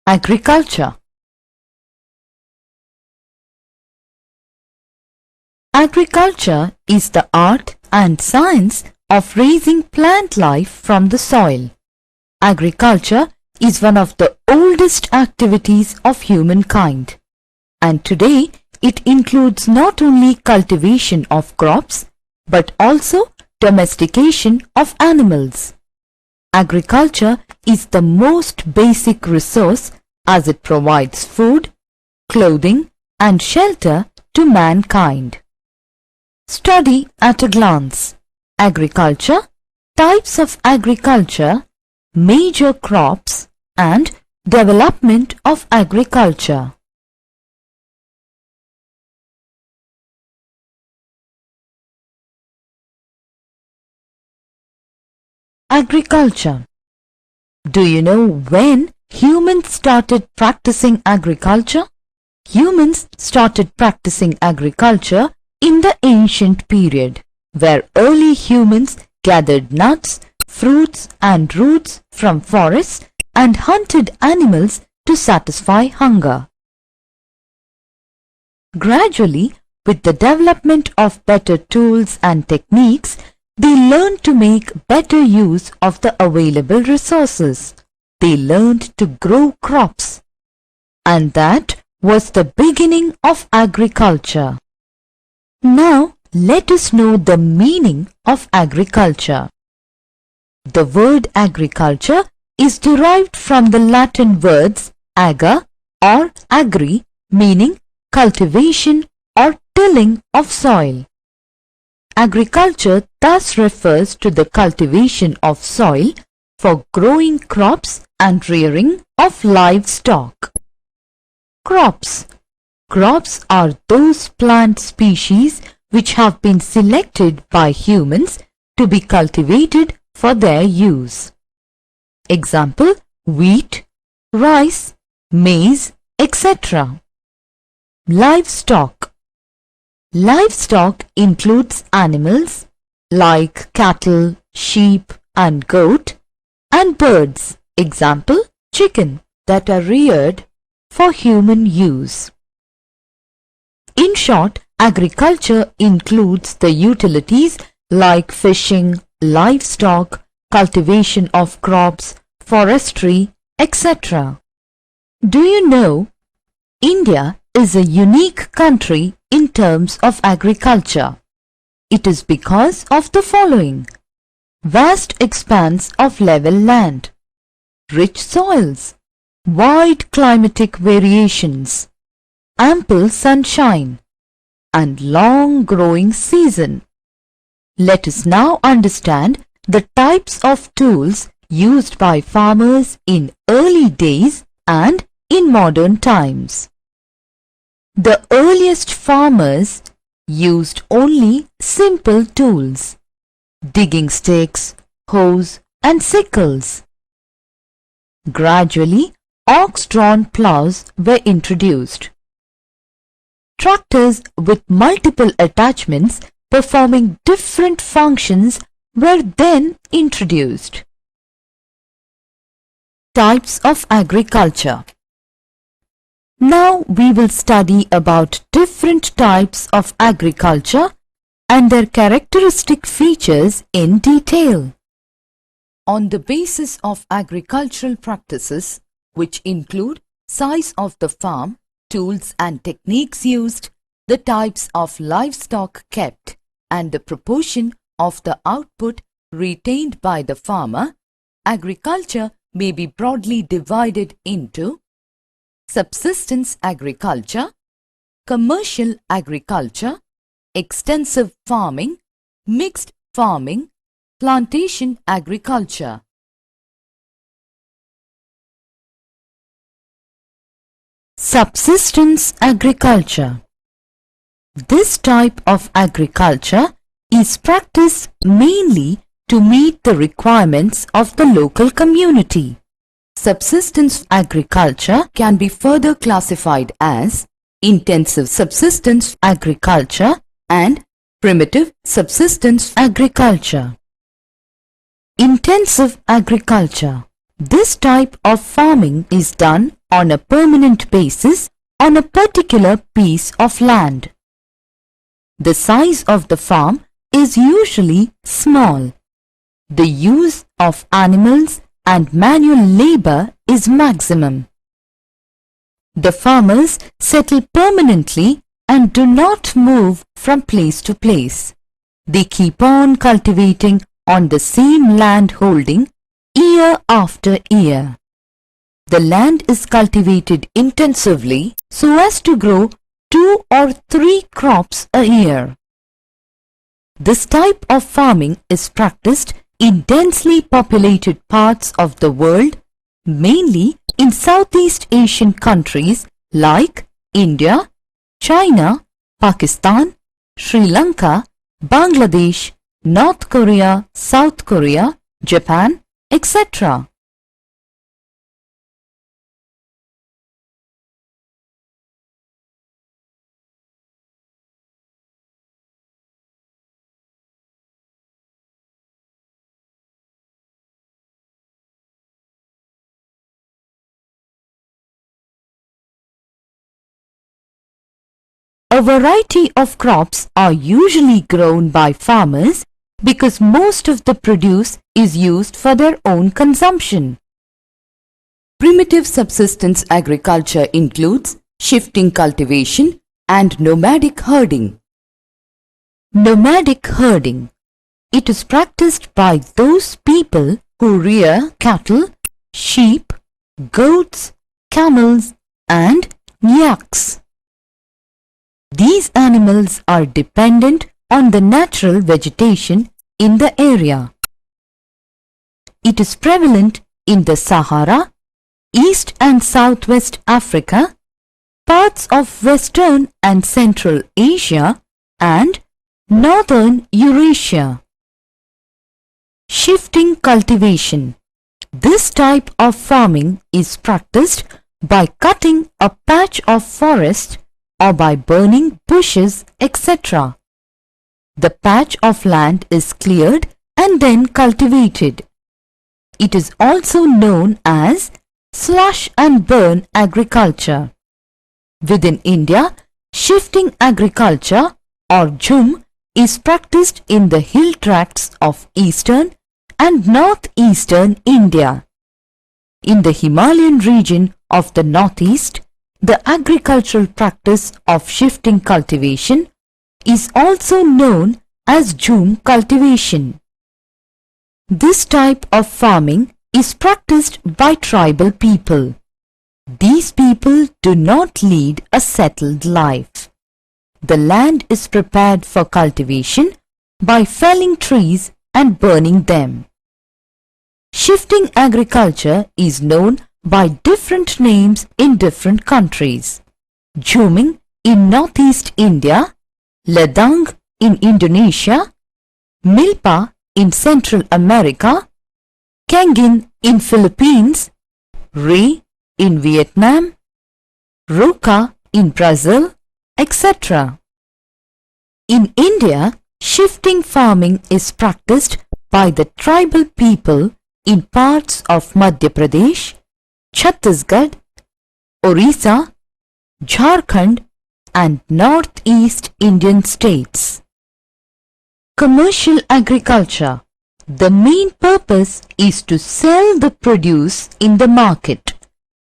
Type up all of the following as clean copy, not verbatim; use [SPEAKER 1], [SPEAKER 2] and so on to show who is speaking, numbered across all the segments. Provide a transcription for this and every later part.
[SPEAKER 1] Agriculture. Agriculture is the art and science of raising plant life from the soil. Agriculture is one of the oldest activities of humankind, and today it includes not only cultivation of crops but also domestication of animals. Agriculture is the most basic resource as it provides food, clothing and shelter to mankind. Study at a glance. Agriculture, types of agriculture, major crops and development of agriculture. Agriculture. Do you know when humans started practicing agriculture? Humans started practicing agriculture in the ancient period, where early humans gathered nuts, fruits and roots from forests and hunted animals to satisfy hunger. Gradually, with the development of better tools and techniques, they learned to make better use of the available resources. They learned to grow crops. And that was the beginning of agriculture. Now, let us know the meaning of agriculture. The word agriculture is derived from the Latin words ager or agri, meaning cultivation or tilling of soil. Agriculture thus refers to the cultivation of soil for growing crops and rearing of livestock. Crops. Crops are those plant species which have been selected by humans to be cultivated for their use. Example: wheat, rice, maize, etc. Livestock. Livestock includes animals like cattle, sheep and goat, and birds, example chicken, that are reared for human use. In short, agriculture includes the utilities like fishing, livestock, cultivation of crops, forestry, etc. Do you know, India is a unique country in terms of agriculture. It is because of the following: vast expanse of level land, rich soils, wide climatic variations, ample sunshine, and long growing season. Let us now understand the types of tools used by farmers in early days and in modern times. The earliest farmers used only simple tools: digging sticks, hoes and sickles. Gradually, ox-drawn plows were introduced. Tractors with multiple attachments performing different functions were then introduced. Types of agriculture. Now we will study about different types of agriculture and their characteristic features in detail. On the basis of agricultural practices, which include size of the farm, tools and techniques used, the types of livestock kept, and the proportion of the output retained by the farmer, agriculture may be broadly divided into subsistence agriculture, commercial agriculture, extensive farming, mixed farming, plantation agriculture. Subsistence agriculture. This type of agriculture is practiced mainly to meet the requirements of the local community. Subsistence agriculture can be further classified as intensive subsistence agriculture and primitive subsistence agriculture. Intensive agriculture. This type of farming is done on a permanent basis on a particular piece of land. The size of the farm is usually small. The use of animals and manual labor is maximum. The farmers settle permanently and do not move from place to place. They keep on cultivating on the same land holding year after year. The land is cultivated intensively so as to grow 2 or 3 crops a year. This type of farming is practiced in densely populated parts of the world, mainly in Southeast Asian countries like India, China, Pakistan, Sri Lanka, Bangladesh, North Korea, South Korea, Japan, etc. A variety of crops are usually grown by farmers because most of the produce is used for their own consumption. Primitive subsistence agriculture includes shifting cultivation and nomadic herding. Nomadic herding. It is practiced by those people who rear cattle, sheep, goats, camels, and yaks. These animals are dependent on the natural vegetation in the area. It is prevalent in the Sahara, East and Southwest Africa, parts of Western and Central Asia, and Northern Eurasia. Shifting cultivation. This type of farming is practiced by cutting a patch of forest or by burning bushes, etc. The patch of land is cleared and then cultivated. It is also known as slash and burn agriculture. Within India, shifting agriculture or jhum is practiced in the hill tracts of eastern and northeastern India. In the Himalayan region of the northeast, the agricultural practice of shifting cultivation is also known as jhum cultivation. This type of farming is practiced by tribal people. These people do not lead a settled life. The land is prepared for cultivation by felling trees and burning them. Shifting agriculture is known by different names in different countries. Jhuming in northeast India, Ladang in Indonesia, Milpa in Central America, Kengin in Philippines, Reh in Vietnam, Roca in Brazil, etc. In India, shifting farming is practiced by the tribal people in parts of Madhya Pradesh, Chhattisgarh, Orissa, Jharkhand and northeast Indian states. Commercial agriculture. The main purpose is to sell the produce in the market.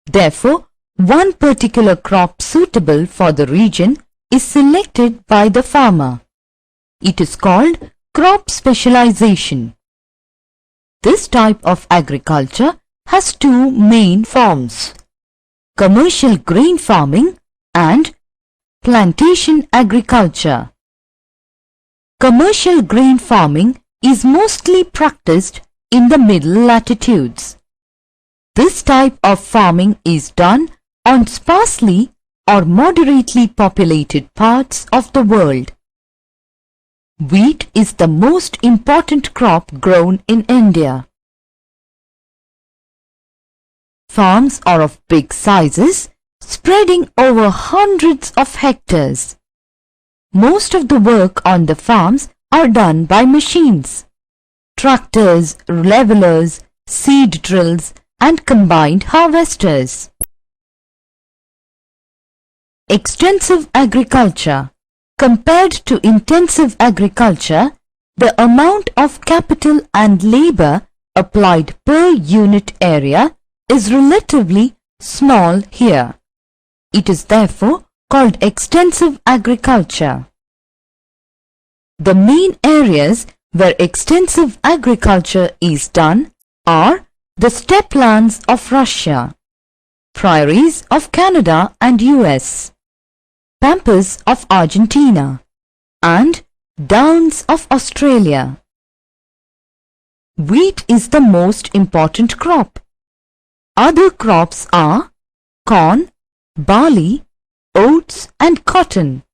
[SPEAKER 1] Therefore, one particular crop suitable for the region is selected by the farmer. It is called crop specialization. This type of agriculture has two main forms: commercial grain farming and plantation agriculture. Commercial grain farming is mostly practiced in the middle latitudes. This type of farming is done on sparsely or moderately populated parts of the world. Wheat is the most important crop grown in India. Farms are of big sizes, spreading over hundreds of hectares. Most of the work on the farms are done by machines. Tractors, levelers, seed drills and combined harvesters. Extensive agriculture. Compared to intensive agriculture, the amount of capital and labor applied per unit area is relatively small here. It is therefore called extensive agriculture. The main areas where extensive agriculture is done are the steppe lands of Russia, prairies of Canada and US, pampas of Argentina, and downs of Australia. Wheat is the most important crop. Other crops are corn, barley, oats and cotton.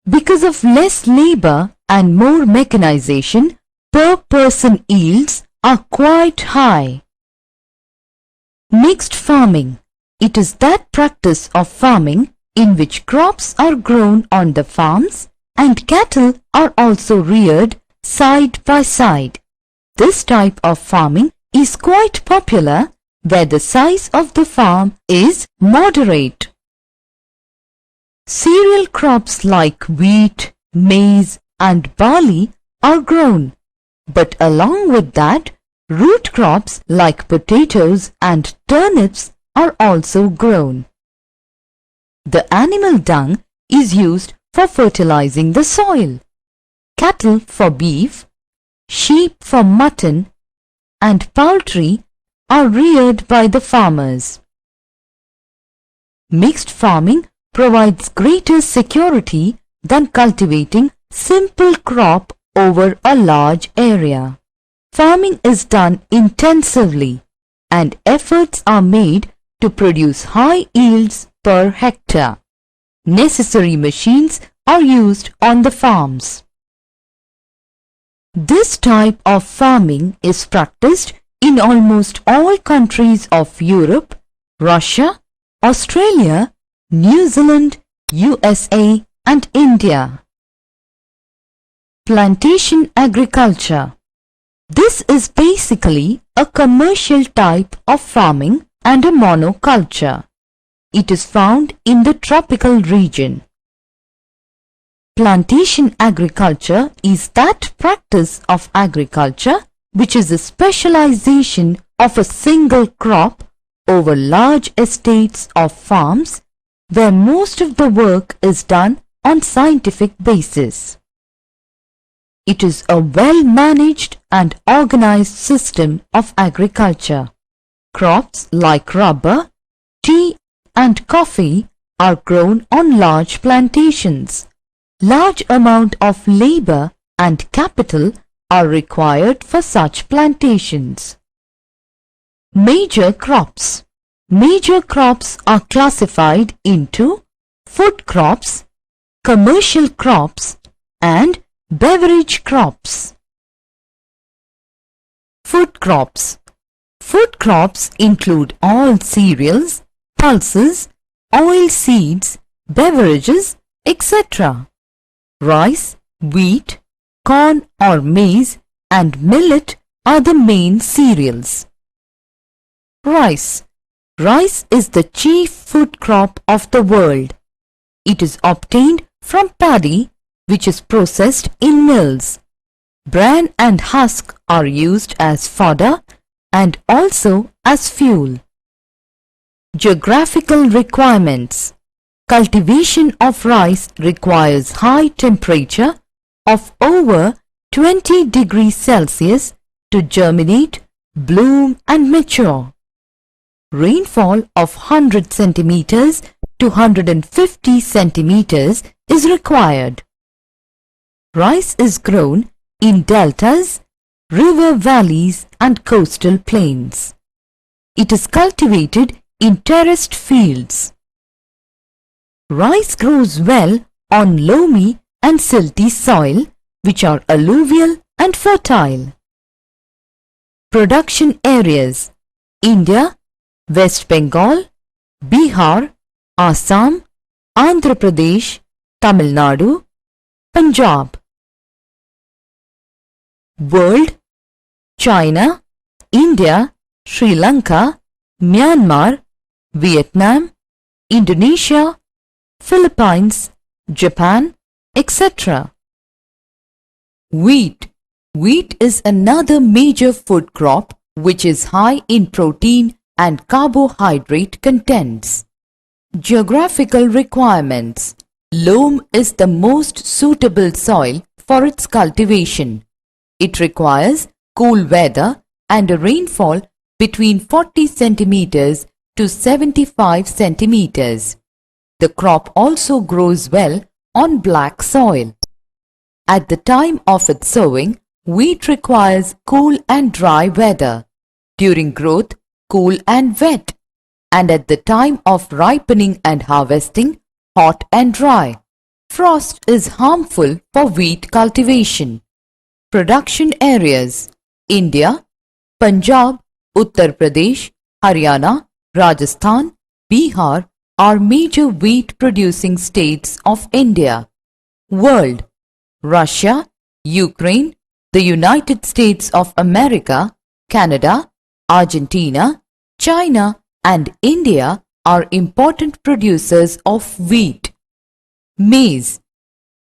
[SPEAKER 1] Because of less labor and more mechanization, per person yields are quite high. Mixed farming. It is that practice of farming in which crops are grown on the farms and cattle are also reared side by side. This type of farming is quite popular where the size of the farm is moderate. Cereal crops like wheat, maize and barley are grown, but along with that, root crops like potatoes and turnips are also grown. The animal dung is used for fertilizing the soil, cattle for beef, sheep for mutton, and poultry are reared by the farmers. Mixed farming provides greater security than cultivating simple crop over a large area. Farming is done intensively and efforts are made to produce high yields per hectare. Necessary machines are used on the farms. This type of farming is practiced in almost all countries of Europe, Russia, Australia, New Zealand, USA and India. Plantation agriculture. This is basically a commercial type of farming and a monoculture. It is found in the tropical region. Plantation agriculture is that practice of agriculture which is a specialization of a single crop over large estates of farms where most of the work is done on scientific basis. It is a well-managed and organized system of agriculture. Crops like rubber, tea and coffee are grown on large plantations. Large amount of labor and capital are required for such plantations. Major crops. Major crops are classified into food crops, commercial crops and beverage crops. Food crops. Food crops include all cereals, pulses, oil seeds, beverages, etc. Rice, wheat, corn or maize and millet are the main cereals. Rice. Rice is the chief food crop of the world. It is obtained from paddy which is processed in mills. Bran and husk are used as fodder and also as fuel. Geographical requirements. Cultivation of rice requires high temperature of over 20 degrees Celsius to germinate, bloom and mature. Rainfall of 100 centimeters to 150 centimeters is required. Rice is grown in deltas, river valleys and coastal plains. It is cultivated in terraced fields. Rice grows well on loamy and silty soil which are alluvial and fertile. Production areas: India, West Bengal, Bihar, Assam, Andhra Pradesh, Tamil Nadu, Punjab. World: China, India, Sri Lanka, Myanmar, Vietnam, Indonesia, Philippines, Japan, etc. Wheat. Wheat is another major food crop which is high in protein and carbohydrate contents. Geographical requirements. Loam is the most suitable soil for its cultivation. It requires cool weather and a rainfall between 40 centimeters to 75 centimeters. The crop also grows well on black soil. At the time of its sowing, wheat requires cool and dry weather. During growth, cool and wet. And at the time of ripening and harvesting, hot and dry. Frost is harmful for wheat cultivation. Production areas. India, Punjab, Uttar Pradesh, Haryana, Rajasthan, Bihar are major wheat producing states of India. World. Russia, Ukraine, the United States of America, Canada, Argentina, China and India are important producers of wheat. Maize.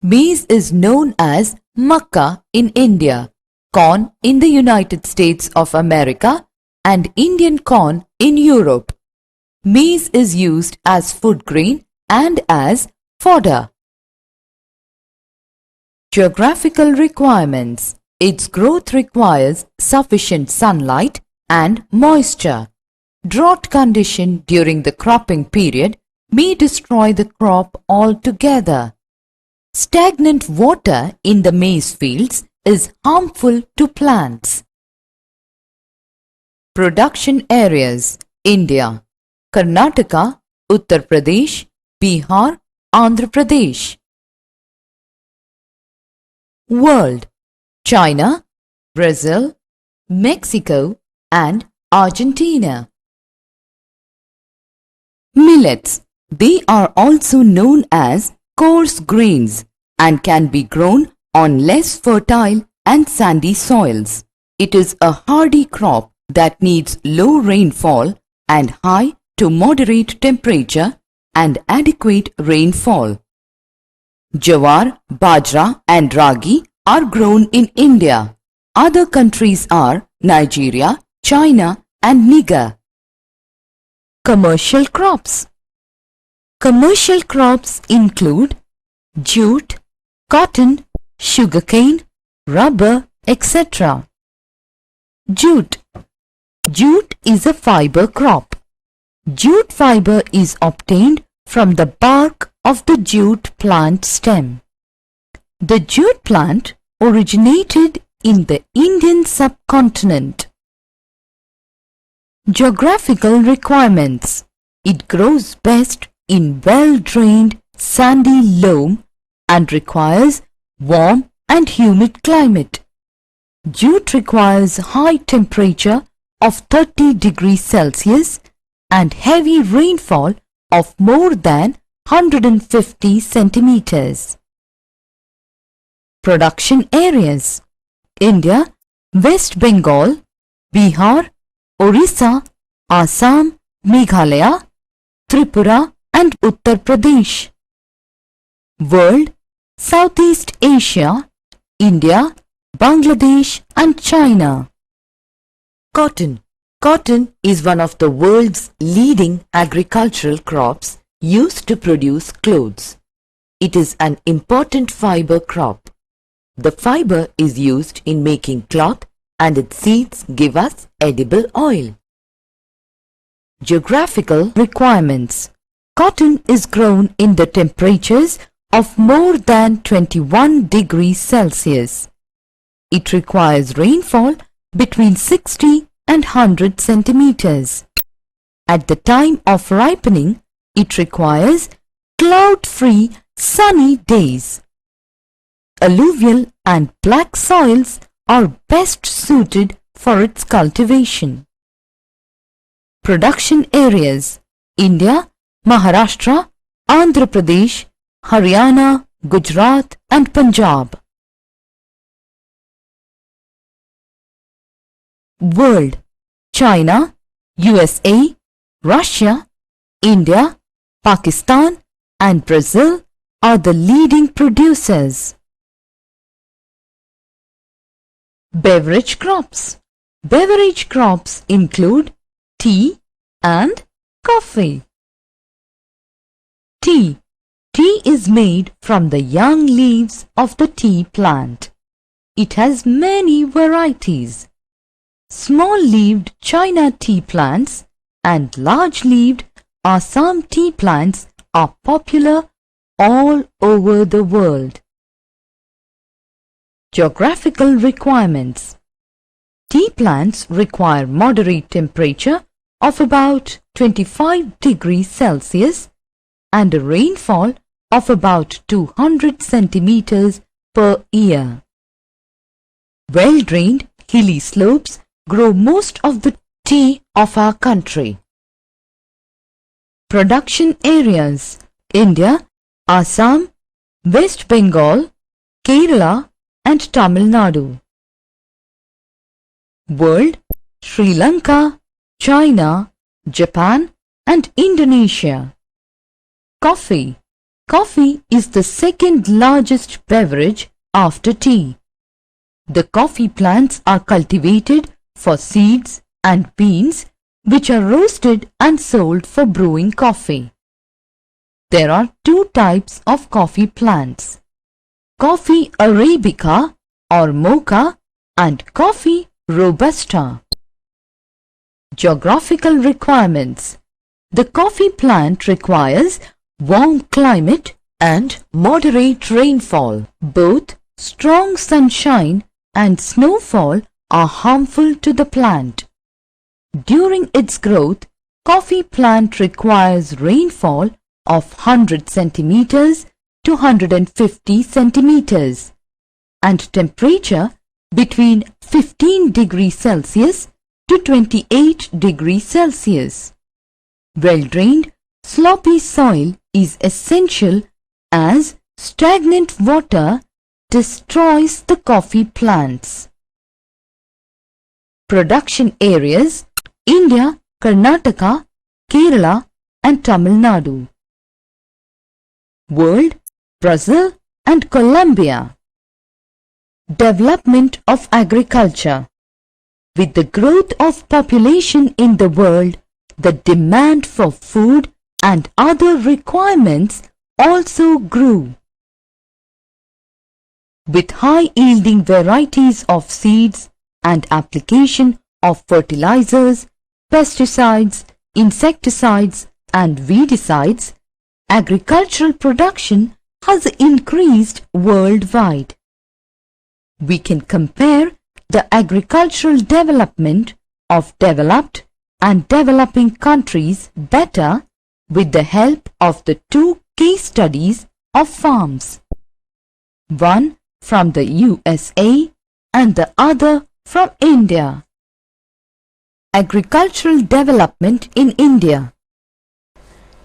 [SPEAKER 1] Maize is known as Makka in India, corn in the United States of America and Indian corn in Europe. Maize is used as food grain and as fodder. Geographical requirements. Its growth requires sufficient sunlight and moisture. Drought condition during the cropping period may destroy the crop altogether. Stagnant water in the maize fields is harmful to plants. Production areas. India, Karnataka, Uttar Pradesh, Bihar, Andhra Pradesh. World. China, Brazil, Mexico and Argentina. Millets. They are also known as coarse grains and can be grown on less fertile and sandy soils. It is a hardy crop that needs low rainfall and high to moderate temperature and adequate rainfall. Jawar, bajra and ragi are grown in India. Other countries are Nigeria, China and Niger. Commercial crops. Commercial crops include jute, cotton, sugarcane, rubber, etc. Jute. Jute is a fiber crop. Jute fiber is obtained from the bark of the jute plant stem. The jute plant originated in the Indian subcontinent. Geographical requirements. It grows best in well-drained sandy loam and requires warm and humid climate. Jute requires high temperature of 30 degrees Celsius and heavy rainfall of more than 150 centimeters. Production areas. India, West Bengal, Bihar, Orissa, Assam, Meghalaya, Tripura and Uttar Pradesh. World, Southeast Asia, India, Bangladesh and China. Cotton. Cotton is one of the world's leading agricultural crops used to produce clothes. It is an important fiber crop. The fiber is used in making cloth and its seeds give us edible oil. Geographical requirements. Cotton is grown in the temperatures of more than 21 degrees Celsius. It requires rainfall between 60 and 100 centimeters. At the time of ripening, it requires cloud-free sunny days. Alluvial and black soils are best suited for its cultivation. Production areas. India, Maharashtra, Andhra Pradesh, Haryana, Gujarat and Punjab. World. China, USA, Russia, India, Pakistan and Brazil are the leading producers. Beverage crops. Beverage crops include tea and coffee. Tea. Tea is made from the young leaves of the tea plant. It has many varieties. Small-leaved China tea plants and large-leaved Assam tea plants are popular all over the world. Geographical requirements. Tea plants require moderate temperature of about 25 degrees Celsius and a rainfall of about 200 centimeters per year. Well-drained, hilly slopes grow most of the tea of our country. Production areas: India, Assam, West Bengal, Kerala and Tamil Nadu. World: Sri Lanka, China, Japan and Indonesia. Coffee. Coffee is the second largest beverage after tea. The coffee plants are cultivated for seeds and beans, which are roasted and sold for brewing coffee. There are two types of coffee plants: Coffee Arabica or Mocha and Coffee Robusta. Geographical requirements. The coffee plant requires warm climate and moderate rainfall. Both strong sunshine and snowfall are harmful to the plant. During its growth, coffee plant requires rainfall of 100 centimeters to 150 centimeters and temperature between 15 degrees Celsius to 28 degrees Celsius. Well-drained, sloppy soil is essential as stagnant water destroys the coffee plants. Production areas: India, Karnataka, Kerala and Tamil Nadu. World: Brazil and Colombia. Development of agriculture. With the growth of population in the world, the demand for food and other requirements also grew. With high-yielding varieties of seeds and application of fertilizers, pesticides, insecticides and weedicides, agricultural production has increased worldwide. We can compare the agricultural development of developed and developing countries better with the help of the two case studies of farms. One from the USA and the other from India. Agricultural development in India.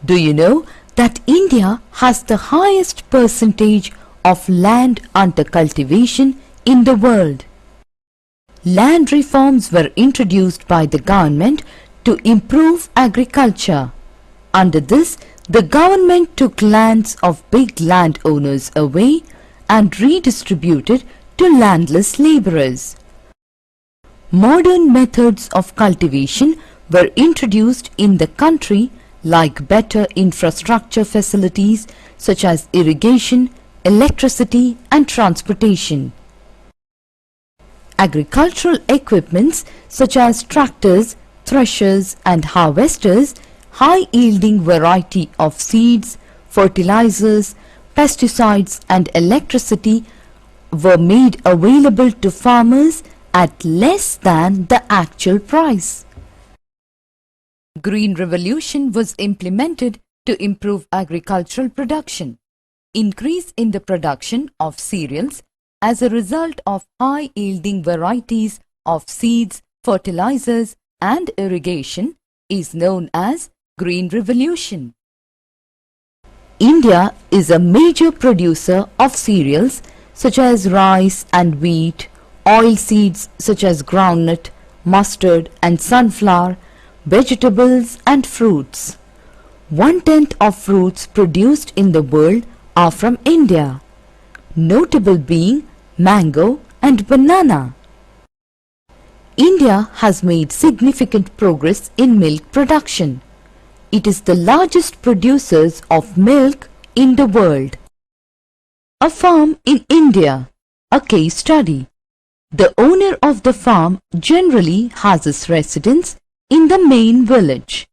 [SPEAKER 1] Do you know that India has the highest percentage of land under cultivation in the world? Land reforms were introduced by the government to improve agriculture. Under this, the government took lands of big landowners away and redistributed to landless labourers. Modern methods of cultivation were introduced in the country, like better infrastructure facilities such as irrigation, electricity and transportation. Agricultural equipments such as tractors, threshers and harvesters, high-yielding variety of seeds, fertilizers, pesticides and electricity were made available to farmers at less than the actual price. Green Revolution was implemented to improve agricultural production. Increase in the production of cereals as a result of high-yielding varieties of seeds, fertilizers and irrigation is known as Green Revolution. India is a major producer of cereals such as rice and wheat, oilseeds such as groundnut, mustard and sunflower, vegetables and fruits. 1/10 of fruits produced in the world are from India, notable being mango and banana. India has made significant progress in milk production. It is the largest producer of milk in the world. A farm in India, a case study. The owner of the farm generally has his residence in the main village.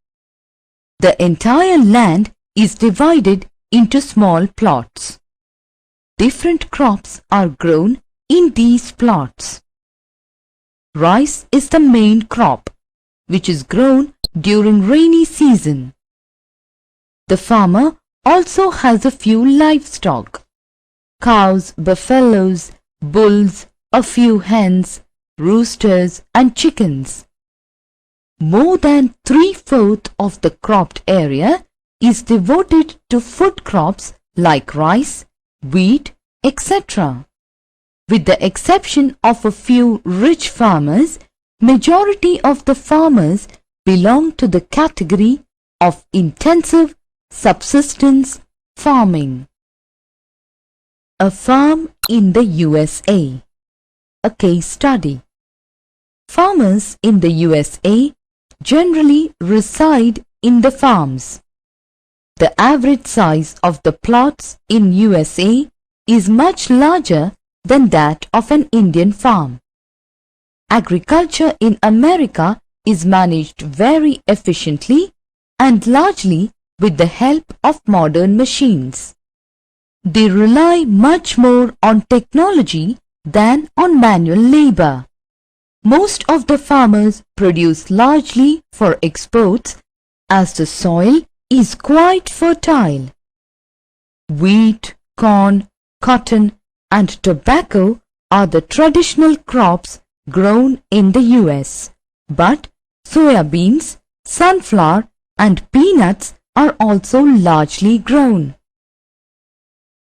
[SPEAKER 1] The entire land is divided into small plots. Different crops are grown in these plots. Rice is the main crop, which is grown during rainy season. The farmer also has a few livestock: cows, buffaloes, bulls, a few hens, roosters and chickens. More than 3/4 of the cropped area is devoted to food crops like rice, wheat, etc. With the exception of a few rich farmers, majority of the farmers belong to the category of intensive subsistence farming. A farm in the USA, a case study. Farmers in the USA generally reside in the farms. The average size of the plots in USA is much larger than that of an Indian farm. Agriculture in America is managed very efficiently and largely with the help of modern machines. They rely much more on technology than on manual labor. Most of the farmers produce largely for exports as the soil is quite fertile. Wheat, corn, cotton and tobacco are the traditional crops grown in the US, but soya beans, sunflower and peanuts are also largely grown.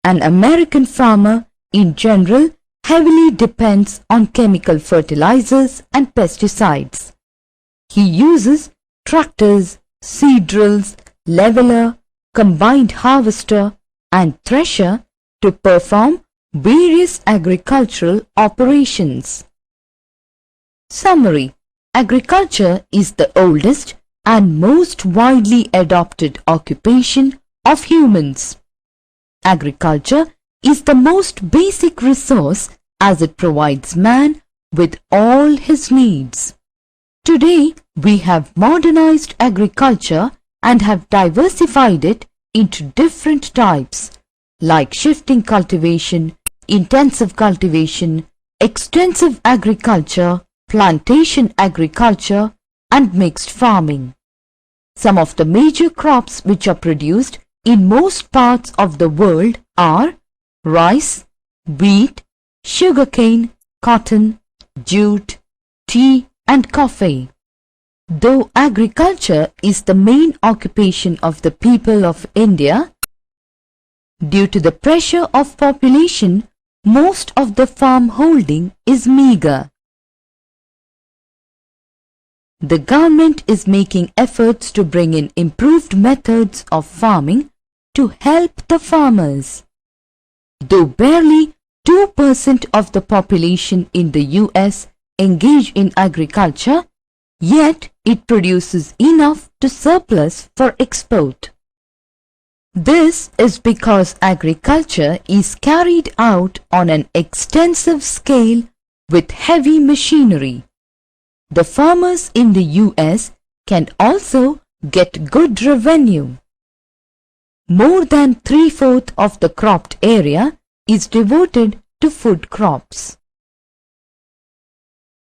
[SPEAKER 1] An American farmer in general heavily depends on chemical fertilizers and pesticides. He uses tractors, seed drills, leveler, combined harvester and thresher to perform various agricultural operations. Summary: agriculture is the oldest and most widely adopted occupation of humans. Agriculture is the most basic resource as it provides man with all his needs. Today, we have modernized agriculture and have diversified it into different types like shifting cultivation, intensive cultivation, extensive agriculture, plantation agriculture, and mixed farming. Some of the major crops which are produced in most parts of the world are rice, wheat, sugarcane, cotton, jute, tea and coffee. Though agriculture is the main occupation of the people of India, due to the pressure of population, most of the farm holding is meager. The government is making efforts to bring in improved methods of farming to help the farmers. Though barely 2% of the population in the US engage in agriculture, yet it produces enough to surplus for export. This is because agriculture is carried out on an extensive scale with heavy machinery. The farmers in the US can also get good revenue. More than 3/4 of the cropped area is devoted to food crops.